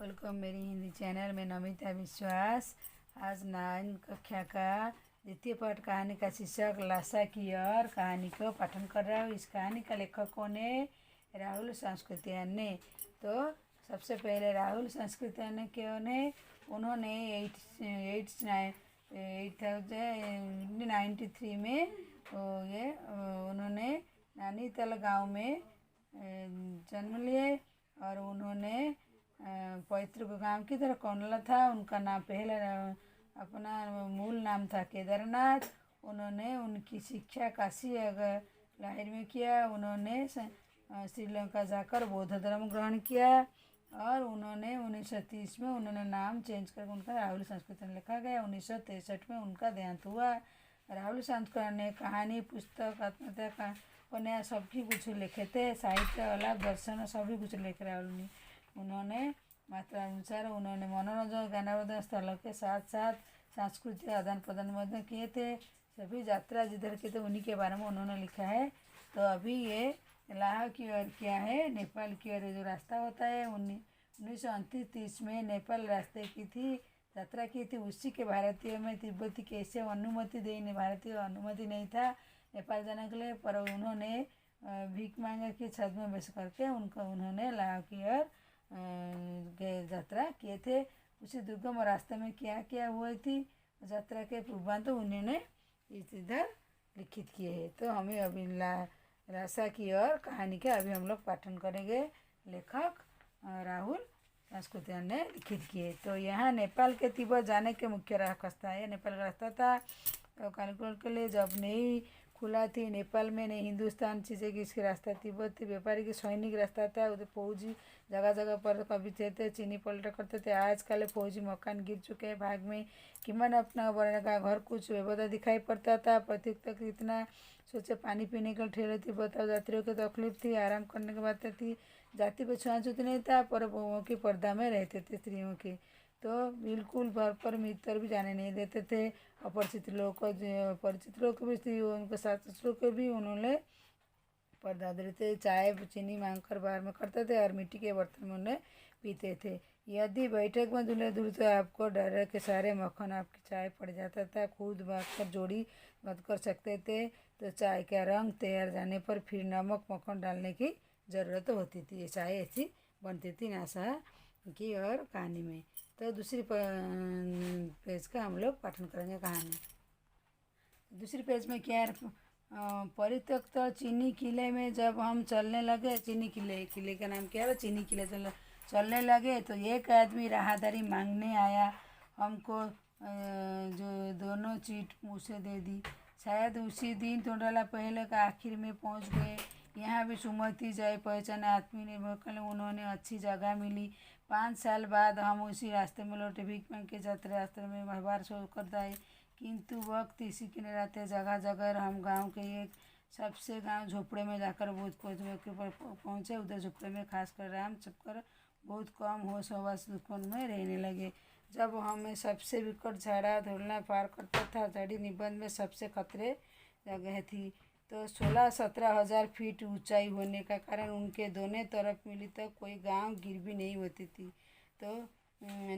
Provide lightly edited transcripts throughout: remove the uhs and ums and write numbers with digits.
Welcome मेरी Hindi channel में नमिता विश्वास। आज 9 कक्षा का द्वितीय पाठ कहानी का शीर्षक लाशा की ओर कहानी को पठन कर रहा हूँ। इस कहानी का लेखक कौन है? राहुल संस्कृतियान ने। तो सबसे पहले राहुल संस्कृतियान ने कौन है? उन्होंने 1893 में उन्होंने नैनीताल गांव में जन्म लिए और उन्होंने पैतृक गांव की तरह कौनला था। उनका नाम पहले अपना मूल नाम था केदारनाथ। उन्होंने उनकी शिक्षा काशी अगर लाहिर में किया। उन्होंने श्रीलंका जाकर बौद्ध धर्म ग्रहण किया और उन्होंने 1930 में उन्होंने नाम चेंज करके उनका राहुल संस्कृतियान लिखा गया। 1963 में उनका देहांत हुआ। राहुल संस्कृतियान ने कहानी, पुस्तक, आत्महत्या का उपन्यास सभी कुछ लिखे थे। साहित्य, अलग दर्शन सभी कुछ लिखे राहुल ने। उन्होंने मात्रा अनुसार उन्होंने मनोरंजन, ज्ञानवर्धन स्थलों के साथ साथ सांस्कृतिक आदान प्रदान मध्य किए थे। सभी यात्रा जिधर के थे उन्हीं के बारे में उन्होंने लिखा है। तो अभी ये लाह की ओर क्या है, नेपाल की ओर जो रास्ता होता है 1929-30 में नेपाल रास्ते की थी यात्रा की थी। उसी के भारतीय में तिब्बती कैसे अनुमति देने, भारतीय अनुमति नहीं था नेपाल जाने के लिए, पर उन्होंने भीख मांगे की छत में बस करके उन्होंने लाह की ओर यात्रा किए थे। उसी दुर्गम रास्ते में क्या क्या हुई थी यात्रा के पूर्वांत उन्होंने इधर लिखित किए हैं। तो हमें अभी लाशा की ओर कहानी के अभी हम लोग पाठन करेंगे। लेखक राहुल संस्कृतियान ने लिखित किए। तो यहाँ नेपाल के तिब्बत जाने के मुख्य रास्ता है। नेपाल का रास्ता था तो कानपुर के लिए जब नहीं खुला थी नेपाल में, नहीं हिंदुस्तान चीज़ें की इसके रास्ता तिब्बत थी। व्यापारी की सैनिक रास्ता था। उधर फौजी जगह जगह पर कभी थे चीनी पलटा करते थे। आजकल फौजी मकान गिर चुके हैं भाग में कि मन अपना बढ़ने का घर कुछ व्यवस्था दिखाई पड़ता था। प्रतीक तक इतना सोचे पानी पीने के ठेले थी। बताओ यात्रियों की तकलीफ थी, आराम करने की बातें थी। जाति पर छुआछूत नहीं था, पर बहुओं की पर्दा में रहते थे स्त्रियों की। तो बिल्कुल घर पर मित्र भी जाने नहीं देते थे। अपरिचित लोग को, परिचित लोग को भी थी, उनके साथ लोग को भी उन्होंने पर्दा देते। चाय चीनी मांग कर बाहर में करते थे और मिट्टी के बर्तन में उन्हें पीते थे। यदि बैठक में दूल्हे दूर तो आपको डर के सारे मक्खन आपकी चाय पड़ जाता था। खुद बांधकर जोड़ी मत कर सकते थे। तो चाय का रंग तैयार जाने पर फिर नमक मक्खन डालने की ज़रूरत होती थी। ये चाय ऐसी बनती थी लाशा की और कहानी में। तो दूसरी पेज का हम लोग पाठन करेंगे कहानी। दूसरी पेज में क्या है, परित्यक्त चीनी किले में जब हम चलने लगे, चीनी किले का नाम क्या है, चीनी किले चलने लगे तो एक आदमी राहदारी मांगने आया। हमको जो दोनों चीट उसे दे दी। शायद उसी दिन थोड़ा पहले का आखिर में पहुंच गए। यहाँ भी सुमति जय पहचान आदमी ने बकल उन्होंने अच्छी जगह मिली। 5 साल बाद हम उसी रास्ते में लौटे। भीख मांग के जाते रास्ते में बार सो कर आए, किंतु वक्त इसी के रहते जगह जगह हम गांव के एक सबसे गांव झोपड़े में जाकर बहुत पहुँचे। उधर झोपड़े में खास कर राम चक्कर बहुत कम होश हवास दुकान में रहने लगे। जब हमें सबसे विकट झाड़ा धोलना पार करता था, झाड़ी निबंध में सबसे खतरे जगह थी। तो 16-17 हज़ार फीट ऊंचाई होने का कारण उनके दोनों तरफ मिली तक कोई गांव गिर भी नहीं होती थी। तो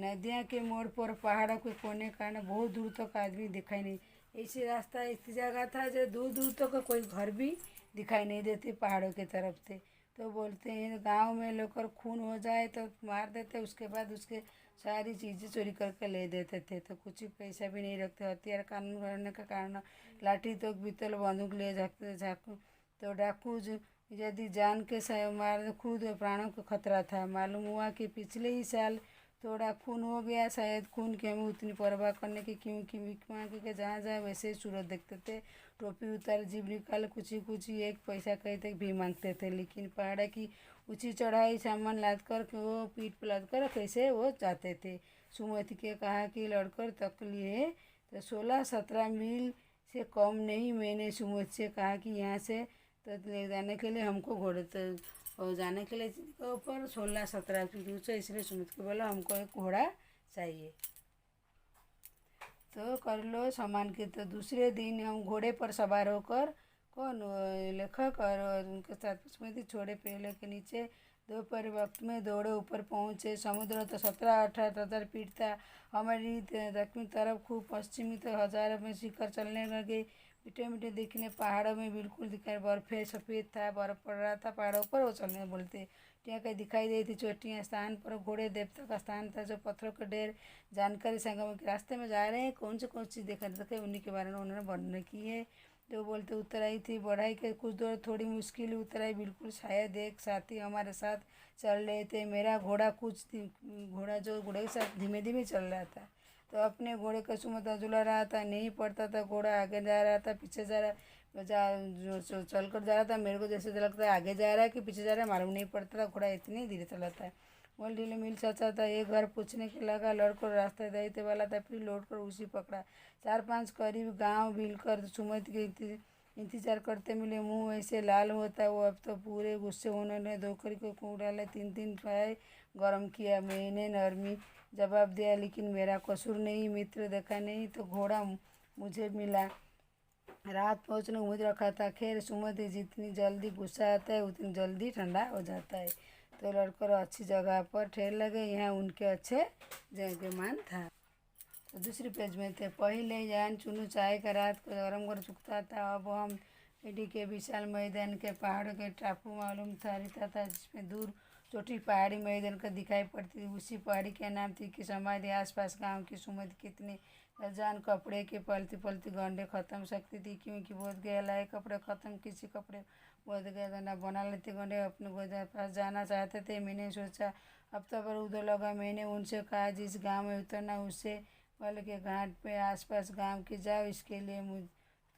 नदियाँ के मोड़ पर पहाड़ों के कोने कारण बहुत दूर तक आदमी दिखाई नहीं। ऐसी रास्ता ऐसी जगह था जो दूर दूर तक कोई घर भी दिखाई नहीं देते पहाड़ों के तरफ से। तो बोलते हैं गांव में लेकर खून हो जाए तो मार देते, उसके बाद उसके सारी चीज़ें चोरी करके ले देते थे। तो कुछ पैसा भी नहीं रखते। हथियार कानून करने का कारण लाठी तो बीतल बंदूक ले जाते झाकू। तो डाकू यदि जान के मार खुद प्राणों को खतरा था। मालूम हुआ कि पिछले ही साल थोड़ा खून हो गया। शायद खून की हमें उतनी परवाह करने की, क्योंकि भीख मांग के जहाँ जाए वैसे ही सूरत देखते थे। टोपी उतार जीभ निकाल कुछ एक पैसा कहते भी मांगते थे। लेकिन पहाड़ की ऊंची चढ़ाई सामान लाद कर वो पीठ पर लाद कर कैसे वो जाते थे। सुमति के कहा कि लड़कर तक लिए तो 16-17 मील से कम नहीं। मैंने सुमति से कहा कि यहाँ से तो ले जाने के लिए हमको घोड़े और जाने के लिए ऊपर 16-17 फीट ऊँचा, इसलिए सुमित को बोला हमको एक घोड़ा चाहिए। तो कर लो सामान के। तो दूसरे दिन हम घोड़े पर सवार होकर कौन लेखक और उनके साथ सुमित छोड़े पेड़ के नीचे दोपहर वक्त में दौड़े ऊपर पहुँचे। समुद्र तो 17-18 फीट था। हमारी दक्षिणी तरफ खूब पश्चिमी तो हजारों में शिखर चलने लगे। मीठे मीठे दिखने पहाड़ों में बिल्कुल दिखाई, बर्फे सफ़ेद था, बर्फ पड़ रहा था पहाड़ों पर। वो चलने बोलते टिया कहीं दिखाई देती चोटियाँ। स्थान पर घोड़े देवता का स्थान था, जो पत्थरों के ढेर। जानकारी संगम के रास्ते में जा रहे हैं, कौन सी चीज़ देखा रखे उन्हीं के बारे में उन्होंने वर्णन की है। जो बोलते उतराई थी, बढ़ाई के कुछ दूर थोड़ी मुश्किल उतराई, बिल्कुल शायद एक साथी हमारे साथ चल रहे थे। मेरा घोड़ा घोड़ा जो घोड़े के साथ धीमे धीमे चल रहा था, तो अपने घोड़े का सुमता झुला रहा था, नहीं पड़ता था। घोड़ा आगे जा रहा था, पीछे जा रहा जो चल कर जा रहा था। मेरे को जैसे लगता है आगे जा रहा है कि पीछे जा रहा है, मालूम नहीं पड़ता था। घोड़ा इतनी धीरे चलाता है। मोल ढीले मिल चाचा था। एक घर पूछने के लगा, लड़कर रास्ता दायित्व वाला था, फिर लौट कर उसी पकड़ा। 4-5 करीब गांव मिलकर सुमत के इंतजार करते मिले। मुंह ऐसे लाल होता वो, अब तो पूरे गुस्से उन्होंने धोकर को कूट डाला। 3-3 फ्राई गर्म किया। मैंने नरमी जवाब दिया, लेकिन मेरा कसूर नहीं, मित्र देखा नहीं तो घोड़ा मुझे मिला। रात पहुँचने उम्मीद रखा था। खैर सुमति जितनी जल्दी गुस्सा आता है उतनी जल्दी ठंडा हो जाता है। तो लड़कर अच्छी जगह पर ठहर लगे, यहाँ उनके अच्छे जगमान था। तो दूसरी पेज में थे। पहले जान चुनू चाय का रात को गरम कर चुकता था। अब हम पेड़ी के विशाल मैदान के पहाड़ों के टापू मालूम था रहता था, जिसमें दूर छोटी पहाड़ी मैदान का दिखाई पड़ती थी। उसी पहाड़ी का नाम थी कि समाधि। आसपास गांव की सुमति कितने जान कपड़े के पलती पलती गंडे ख़त्म सकती थी, क्योंकि बोध गया लाए कपड़े ख़त्म, किसी कपड़े बोध गया गंडा बना लेते गंडे। अपने गोदा पास जाना चाहते थे। मैंने सोचा हफ्ता भर उधर लगा। मैंने उनसे कहा, जिस गांव में उतरना उससे पहले के घाट पे आसपास गांव के जाओ, इसके लिए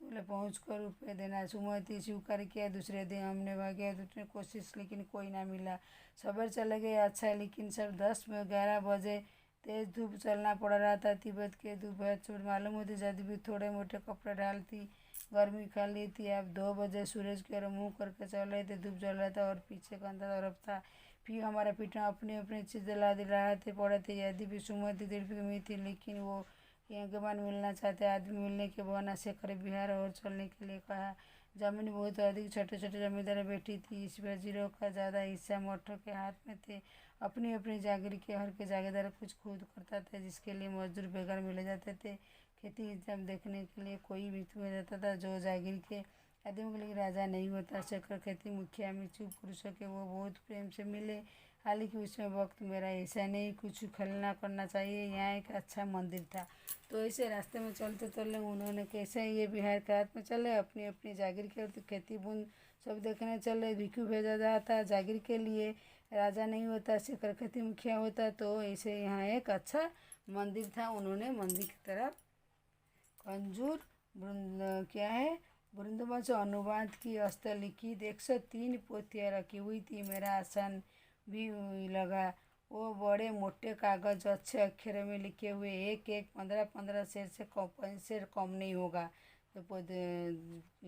तुले पहुँच कर रुपये देना। सुमति स्वीकार किया। दूसरे दिन हमने भाग्य दूसरी कोशिश, लेकिन कोई ना मिला। सवेर चले गए, अच्छा, लेकिन सब 10-11 बजे तेज धूप चलना पड़ रहा था। तिब्बत के धूप बहुत छोड़ मालूम होती, जब भी थोड़े मोटे कपड़े डालती गर्मी खा ली थी। अब 2 बजे सूरज की ओर मुँह करके चल रहे थे। धूप जल रहा था और पीछे का अंदर तरफ था। फिर हमारा पीठा अपनी अपनी चीज़ दिलाते पड़े थे। यदि भी सुमति दिलपी में थी, लेकिन वो यज्ञमान मिलना चाहते। आदमी मिलने के बहाना से करीब बिहार और चलने के लिए कहा। जमीन बहुत अधिक, छोटे छोटे जमींदार बैठी थी। इस वजीरों का ज़्यादा हिस्सा मठों के हाथ में थे। अपनी अपनी जागीर के हर के जागीरदार कुछ खुद करता था, जिसके लिए मजदूर बेकार मिले जाते थे। खेती जब देखने के लिए कोई भी मिल जाता था, जो जागीर के आदमी के लिए राजा नहीं होता। चक्र खेती मुखिया में चुप पुरुषों के वो बहुत प्रेम से मिले। हालांकि उसमें वक्त मेरा ऐसा नहीं, कुछ खलना करना चाहिए। यहाँ एक अच्छा मंदिर था। तो ऐसे रास्ते में चलते चलते उन्होंने कैसे ये बिहार के हाथ में चले, अपनी अपनी जागीर के खेती बूंद सब देखने चले। भिक्षु भेजा जाता जागीर के लिए, राजा नहीं होता, शिखर खेती मुखिया होता। तो ऐसे यहाँ एक अच्छा मंदिर था। उन्होंने मंदिर की तरफ खंजूर क्या है वृंदावन अनुवाद की हस्तलिखित 103 पोथियाँ रखी हुई थी। मेरा आसान भी लगा। वो बड़े मोटे कागज अच्छे अक्षरों में लिखे हुए, एक एक 15-15 शेर कम नहीं होगा। तो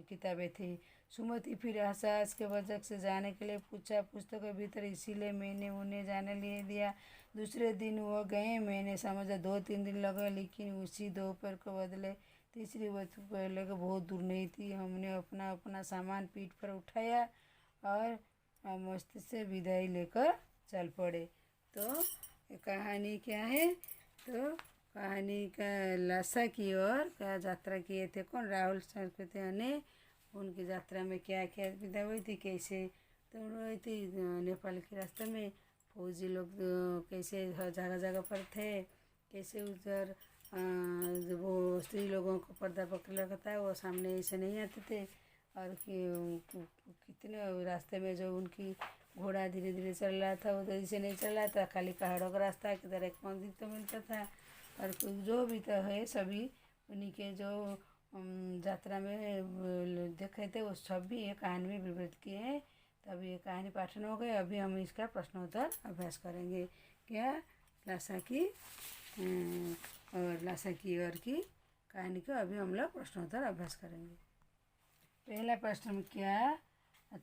किताबें थी। सुमति फिर हंस के वजह से जाने के लिए पूछा, पुस्तक के भीतर, इसीलिए मैंने उन्हें जाने लिए दिया। दूसरे दिन वो गए। मैंने समझा 2-3 दिन लगे, लेकिन उसी दोपहर को बदले। तीसरी वस्तु पहले को बहुत दूर नहीं थी। हमने अपना अपना सामान पीठ पर उठाया और मस्ती से विदाई लेकर चल पड़े। तो कहानी क्या है, तो कहानी का लासा की ओर का यात्रा किए थे कौन, राहुल संस्कृति ने। उनकी यात्रा में क्या क्या विदा हुई थी, कैसे दौड़ रही थी नेपाल के रास्ते में, फौजी लोग कैसे जगह जगह पर थे, कैसे उधर वो स्त्री लोगों को पर्दा पकड़ रखा था, वो सामने ऐसे नहीं आते थे। और कितने रास्ते में जो उनकी घोड़ा धीरे धीरे चल रहा था, उधर से नहीं चल रहा था, खाली पहाड़ों का रास्ता, किधर एक मंदिर तो मिलता था। और जो भी तो है सभी उन्हीं के जो यात्रा में देखे थे, वो सब भी एक कहानी में विवृत किए हैं। तब ये कहानी पाठन हो गए। अभी हम इसका प्रश्नोत्तर अभ्यास करेंगे। क्या लासा की और लासा की और की कहानी को अभी हम लोग प्रश्नोत्तर अभ्यास करेंगे। पहला प्रश्न, क्या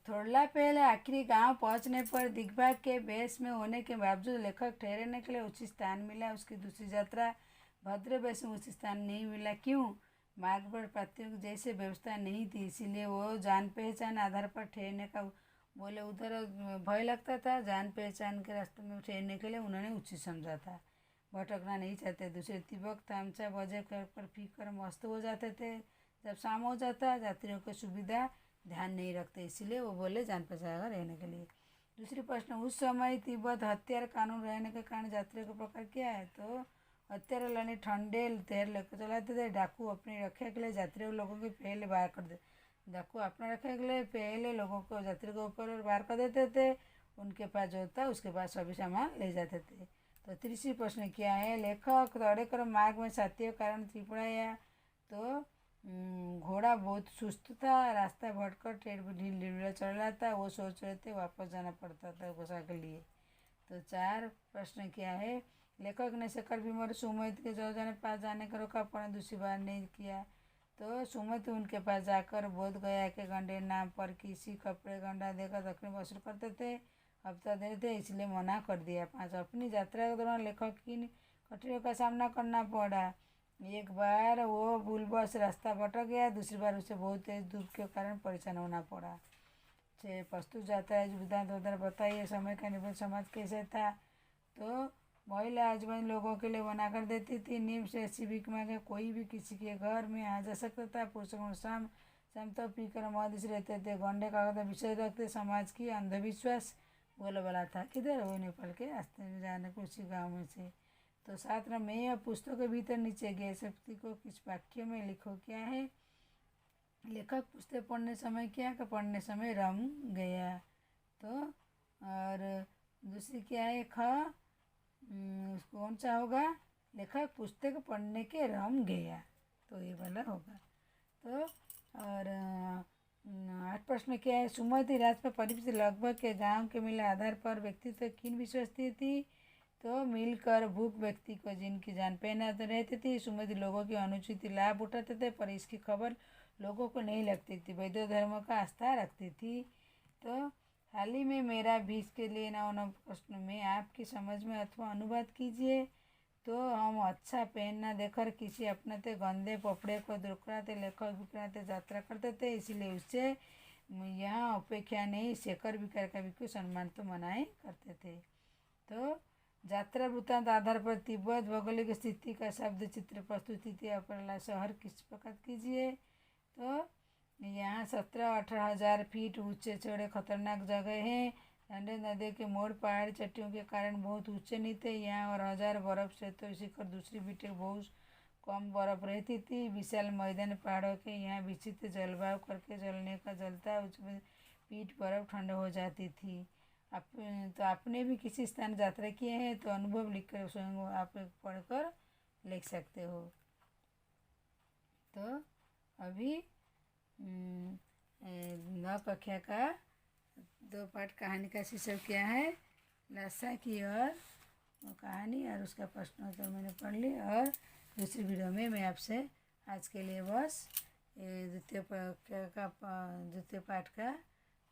थोड़ा पहले आखिरी गांव पहुंचने पर दिग्भाग के बेस में होने के बावजूद लेखक ठहरने के लिए उचित स्थान मिला। उसकी दूसरी यात्रा भद्र बेस में उचित स्थान नहीं मिला, क्यों? मार्ग पर प्राप्तियों की जैसे व्यवस्था नहीं थी, इसीलिए वो जान पहचान आधार पर ठहरने का बोले उधर भय लगता था, जान पहचान के रास्ते में ठहरने के लिए उन्होंने उचित समझा था। भटकना नहीं चाहते। दूसरे तिब्बत तामचा बजे कर फिकर मस्त हो जाते थे। जब शाम हो जाता यात्रियों की सुविधा ध्यान नहीं रखते, इसीलिए वो बोले जान पहचान रहने के लिए। दूसरी प्रश्न, उस समय तिब्बत हथियार कानून रहने के कारण यात्रियों का प्रकार क्या है? तो हथियार लाने ठंडे तेर लेकर चलाते थे। डाकू अपनी रक्षा के लिए यात्रियों लोगों के पहले बाहर कर दे डाकू अपना रक्षा के लिए पहले लोगों को यात्री के ऊपर बाहर कर देते थे। उनके पास जो था उसके पास सभी सामान ले जाते थे। तो तीसरी प्रश्न क्या है? लेखक दौड़े कर मार्ग में साथियों कारण त्रिपुराया। तो घोड़ा बहुत सुस्त था, रास्ता भटकर ट्रेन ढीला चल रहा था, वो सोच रहे थे वापस जाना पड़ता था गुस्सा के लिए। तो चार प्रश्न क्या है? लेखक ने शेखर भीम सुमित के जाने पास जाने का रोका, पर दूसरी बार नहीं किया। तो सुमित उनके पास जाकर बोध गया के गंडे नाम पर किसी कपड़े गंडा देकर दक्षिण वसूल करते थे, हफ्ता देते थे, इसलिए मना कर दिया। 5, अपनी यात्रा के दौरान लेखक की कठिनाइयों का सामना करना पड़ा। एक बार वो भूलवश रास्ता भटक गया, दूसरी बार उसे बहुत तेज धूप के कारण परेशान होना पड़ा। 6, प्रस्तुत यात्रा वृत्तांत उधर बताइए, समय का निबंध समाज कैसे था? तो महिला आजमन लोगों के लिए बना कर देती थी। नियम से ऐसी भीख मांगे कोई भी किसी के घर में आ जा सकता था। पुरुषों को शाम शाम तक पीकर मदिश रहते थे। गंडे का विषय रखते। समाज की अंधविश्वास बोला बला था। किधर वो नेपाल के रास्ते में जाने को उसी गाँव में से। तो 7 में यह पुस्तक के भीतर नीचे गए शक्ति को किस वाक्य में लिखो? क्या है? लेखक पुस्तक पढ़ने समय क्या का पढ़ने समय रम गया। तो और दूसरी क्या है? कौन सा होगा? लेखक पुस्तक पढ़ने के रम गया, तो ये वाला होगा। तो और 8 प्रश्न क्या है? सुमति राज पर परिचित लगभग के गांव के मिले आधार पर व्यक्तित्व किन विश्वसती थी? तो मिलकर भूख व्यक्ति को जिनकी जान पहनाते रहती थी। सुमति लोगों की अनुचित लाभ उठाते थे, पर इसकी खबर लोगों को नहीं लगती थी। वैद्य धर्म का आस्था रखती थी। तो हाल ही में मेरा भी इसके लिए 9 प्रश्न में आपकी समझ में अथवा अनुवाद कीजिए। तो हम अच्छा पहनना देखकर किसी अपनाते गंदे कपड़े को दुर्कराते लेखक विक्राते यात्रा करते थे, इसीलिए उससे यहाँ अपेक्षा नहीं शेखर विकार का भी सम्मान तो मनाए करते थे। तो यात्रा वृत्तांत आधार पर तिब्बत भौगोलिक स्थिति का शब्द चित्र प्रस्तुत स्थिति अपना शहर किस प्रकार कीजिए? तो यहाँ 17-18 हज़ार फीट ऊंचे चौड़े खतरनाक जगह हैं। ठंडे नदी के मोड़ पहाड़ी चट्टियों के कारण बहुत ऊंचे नहीं थे यहाँ, और हजार बर्फ से तो शिखर दूसरी बीटे बहुत कम बर्फ रहती थी। विशाल मैदान पहाड़ों के यहाँ विचित्र जलवायु करके जलने का जलता उसमें पीठ बर्फ ठंड हो जाती थी। तो आपने भी किसी स्थान यात्रा किए हैं तो अनुभव लिखकर स्वयं आप पढ़कर लिख सकते हो। तो अभी 9 कक्षा का 2 पाठ कहानी का शीर्षक क्या है? लाशा की और वो कहानी और उसका प्रश्नोत्तर मैंने पढ़ ली। और दूसरी वीडियो में मैं आपसे आज के लिए बस द्वितीय पाठ का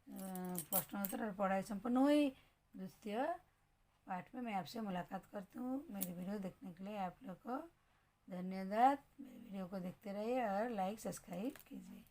प्रश्नोत्तर और पढ़ाई संपन्न हुई। द्वितीय पाठ में मैं आपसे मुलाकात करती हूँ। मेरी वीडियो देखने के लिए आप लोग को धन्यवाद। मेरी वीडियो को देखते रहिए और लाइक सब्सक्राइब कीजिए।